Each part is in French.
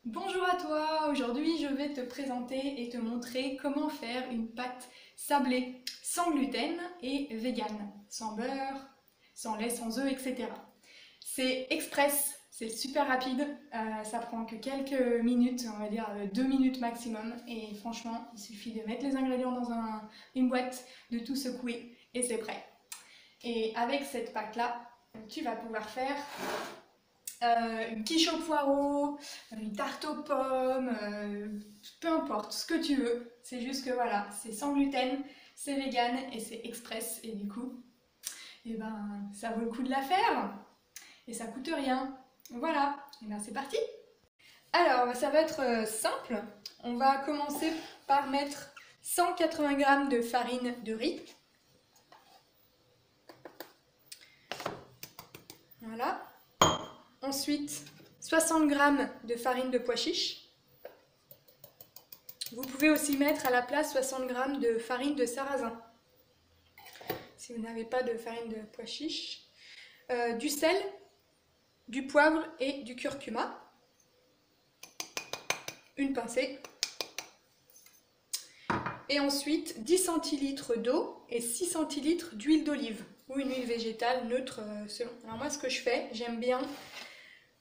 Bonjour à toi, aujourd'hui je vais te présenter et te montrer comment faire une pâte sablée sans gluten et vegan, sans beurre, sans lait, sans œufs, etc. C'est express, c'est super rapide, ça prend que quelques minutes, on va dire 2 minutes maximum et franchement il suffit de mettre les ingrédients dans une boîte, de tout secouer et c'est prêt. Et avec cette pâte là, tu vas pouvoir faire une quiche au poireau, une tarte aux pommes, peu importe, ce que tu veux. C'est juste que voilà, c'est sans gluten, c'est vegan et c'est express. Et du coup, eh ben, ça vaut le coup de la faire et ça coûte rien. Voilà, et ben c'est parti. Alors, ça va être simple. On va commencer par mettre 180 g de farine de riz. Voilà. Ensuite, 60 g de farine de pois chiches. Vous pouvez aussi mettre à la place 60 g de farine de sarrasin, si vous n'avez pas de farine de pois chiches. Du sel, du poivre et du curcuma. Une pincée. Et ensuite 10 centilitres d'eau et 6 centilitres d'huile d'olive ou une huile végétale neutre selon. Alors moi ce que je fais, j'aime bien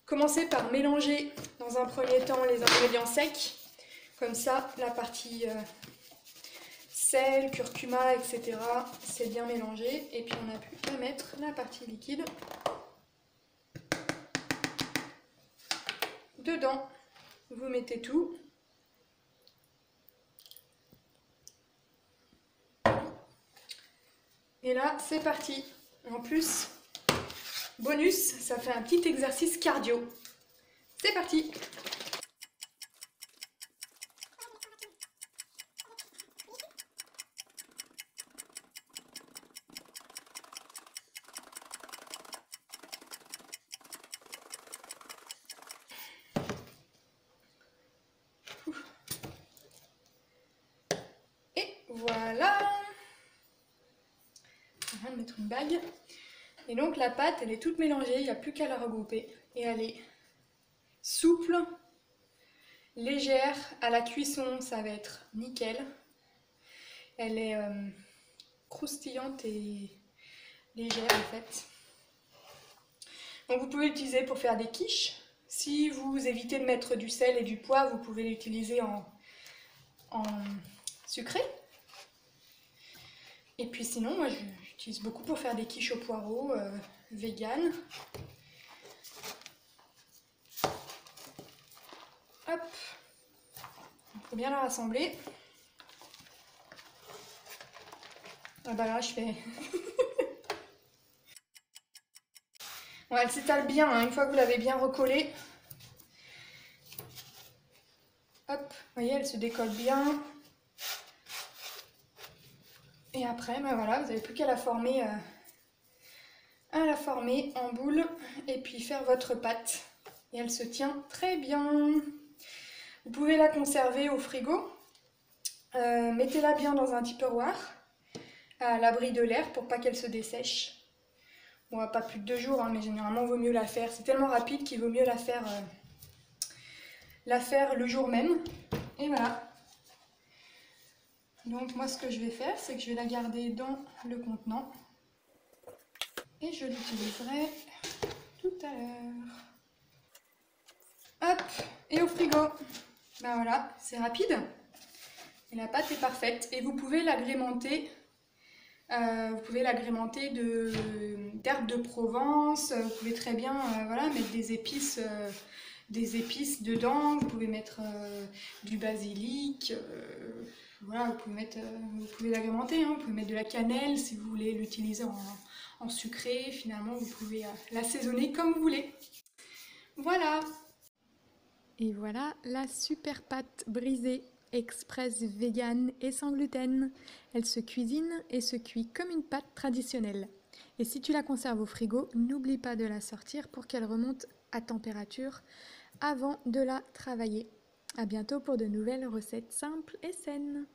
commencer par mélanger dans un premier temps les ingrédients secs. Comme ça, la partie sel, curcuma, etc. c'est bien mélangé. Et puis on n'a plus qu'à mettre la partie liquide dedans. Vous mettez tout. Et là, c'est parti. En plus, bonus, ça fait un petit exercice cardio. C'est parti. Et voilà. On va mettre une bague. Et donc la pâte, elle est toute mélangée, il n'y a plus qu'à la regrouper. Et elle est souple, légère. À la cuisson, ça va être nickel. Elle est croustillante et légère en fait. Donc vous pouvez l'utiliser pour faire des quiches. Si vous évitez de mettre du sel et du poivre, vous pouvez l'utiliser en sucré. Et puis sinon, moi j'utilise beaucoup pour faire des quiches au poireau vegan. Hop, il faut bien la rassembler. Ah bah là je fais... Bon, elle s'étale bien, hein, une fois que vous l'avez bien recollée. Hop, vous voyez, elle se décolle bien. Et après, ben voilà, vous n'avez plus qu'à la former en boule et puis faire votre pâte. Et elle se tient très bien. Vous pouvez la conserver au frigo. Mettez-la bien dans un Tupperware à l'abri de l'air pour pas qu'elle se dessèche. Bon, pas plus de 2 jours, hein, mais généralement il vaut mieux la faire. C'est tellement rapide qu'il vaut mieux la faire le jour même. Et voilà. Donc moi ce que je vais faire, c'est que je vais la garder dans le contenant. Et je l'utiliserai tout à l'heure. Hop, et au frigo. Ben voilà, c'est rapide. Et la pâte est parfaite. Et vous pouvez l'agrémenter. D'herbes de Provence. Vous pouvez très bien voilà, mettre des épices dedans. Vous pouvez mettre du basilic. Voilà, vous pouvez l'agrémenter. Hein. Vous pouvez mettre de la cannelle si vous voulez l'utiliser en sucré. Finalement, vous pouvez l'assaisonner comme vous voulez. Voilà. Et voilà la super pâte brisée, express vegan et sans gluten. Elle se cuisine et se cuit comme une pâte traditionnelle. Et si tu la conserves au frigo, n'oublie pas de la sortir pour qu'elle remonte à température avant de la travailler. À bientôt pour de nouvelles recettes simples et saines.